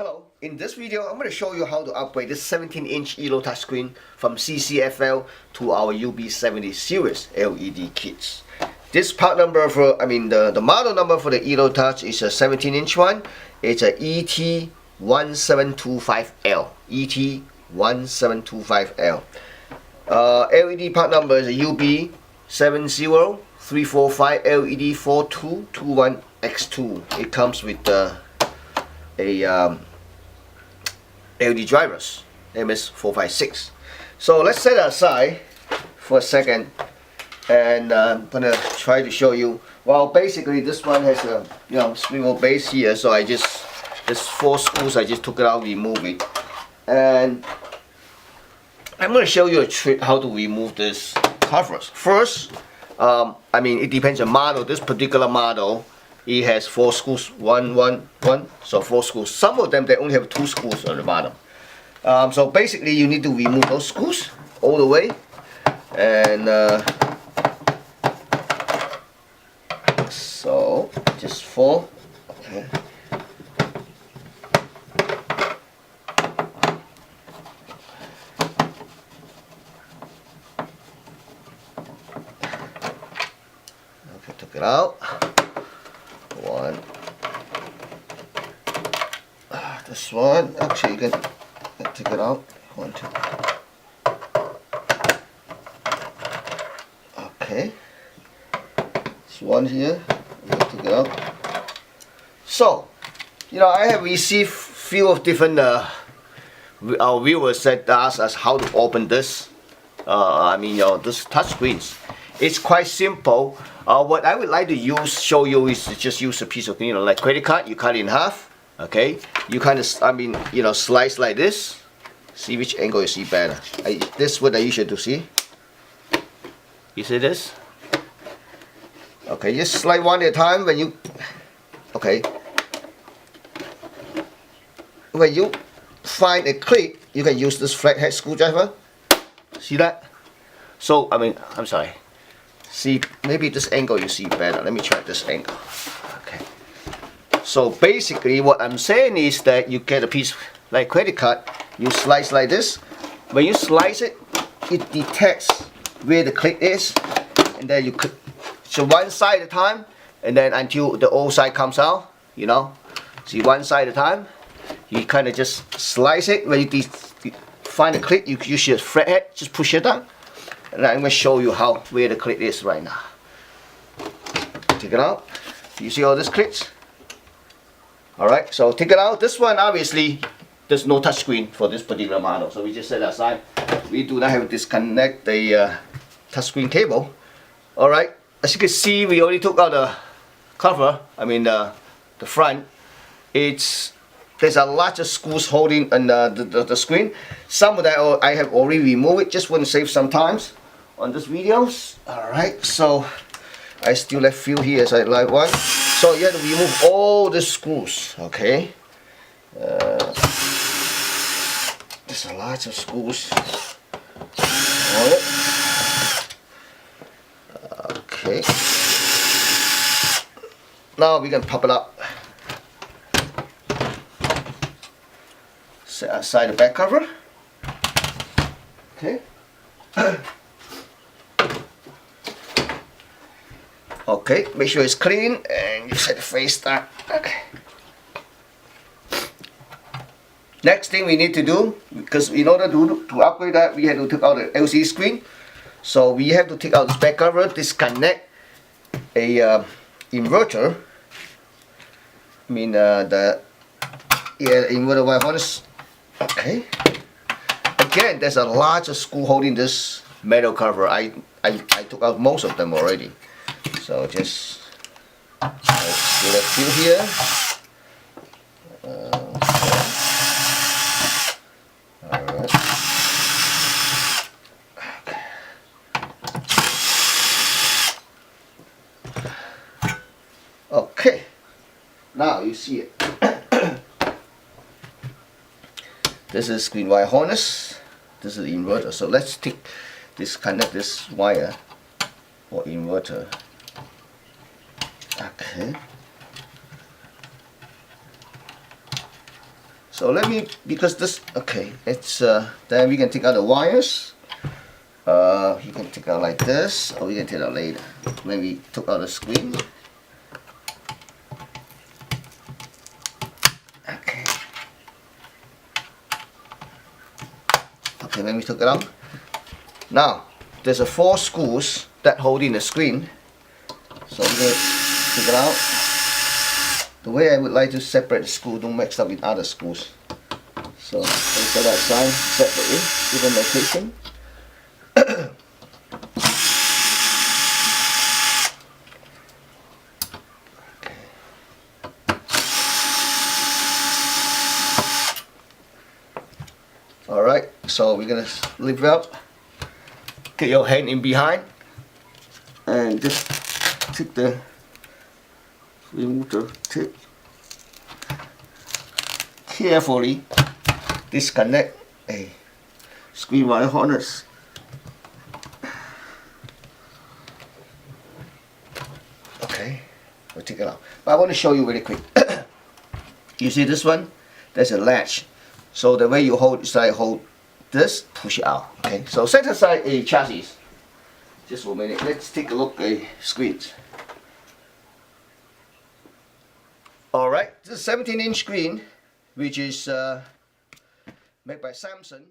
Hello, in this video I'm going to show you how to upgrade this 17-inch ELO touchscreen from CCFL to our UB70 series LED kits. This part number for, the model number for the ELO touch is a 17-inch one. It's a ET1725L. ET1725L. LED part number is a UB70345 LED4221X2. It comes with LED drivers, MS456. So let's set it aside for a second, and I'm gonna try to show you. Well, basically this one has a swivel base here, so there's 4 screws. I just took it out, remove it, and I'm gonna show you a trick how to remove this covers. First, it depends on model. This particular model, it has 4 screws, one, so 4 screws. Some of them, they only have 2 screws on the bottom. So basically you need to remove those screws all the way, and so just 4. Okay. Okay, took it out. 1. This one, actually you can take it out. 1, 2. Okay. This one here, you can take it out. So, I have received few of different our viewers that asked us how to open this. This touch screens. It's quite simple. What I would like to show you is to just use a piece of, like credit card. You cut it in half. Okay. You kind of, slice like this. See which angle you see better. This is what I usually do. See? You see this? Okay. Just slide one at a time. When you find a click, you can use this flathead screwdriver. See that? So I'm sorry. See, maybe this angle you see better. Let me try this angle. Okay. So basically what I'm saying is that you get a piece like credit card, you slice like this. When you slice it, it detects where the click is, and then you click. So one side at a time, and then until the old side comes out, See, one side at a time. You kind of just slice it. When you find a click, you use your flathead, just push it down. And I'm going to show you where the clip is right now. Take it out. You see all these clips? Alright, so take it out. This one, obviously, there's no touchscreen for this particular model, so we just set it aside. We do not have to disconnect the touchscreen cable. Alright, as you can see, we already took out the cover, the front. There's a lot of screws holding on the screen. Some of that I have already removed it, just want to save some time on this videos. Alright, so I still left few here, so I like one. So you have to remove all the screws, okay? There's a lot of screws. Okay. Now we can pop it up. Set aside the back cover. Okay. Okay, make sure it's clean, and you set the face down. Okay. Next thing we need to do, because in order to upgrade that, we have to take out the LCD screen. So we have to take out this back cover, disconnect a inverter. The inverter wire harness. Okay. Again, there's a larger screw holding this metal cover. I took out most of them already. So just still a few here. Alright. Okay. Now you see it. This is screen wire harness. This is the inverter. So let's disconnect this wire for inverter. Okay. So let me, because this, okay, it's then we can take out the wires. You can take out like this, or we can take it out later when we took out the screen. Okay. Okay, when we took it out. Now, there's a 4 screws that hold in the screen. So we're going to take it out. The way I would like to separate the screw, don't mix up with other screws. So let's set that aside separately, different location. Alright, so we're gonna lift it up. Get your hand in behind and just take the remove the tip. Carefully disconnect a screen wire harness. Okay, we'll take it out. But I want to show you really quick. You see this one? There's a latch. So the way you hold is like hold this, push it out. Okay, so set aside a chassis. Just for a minute. Let's take a look at the screens. Alright, this is a 17-inch screen, which is made by Samsung.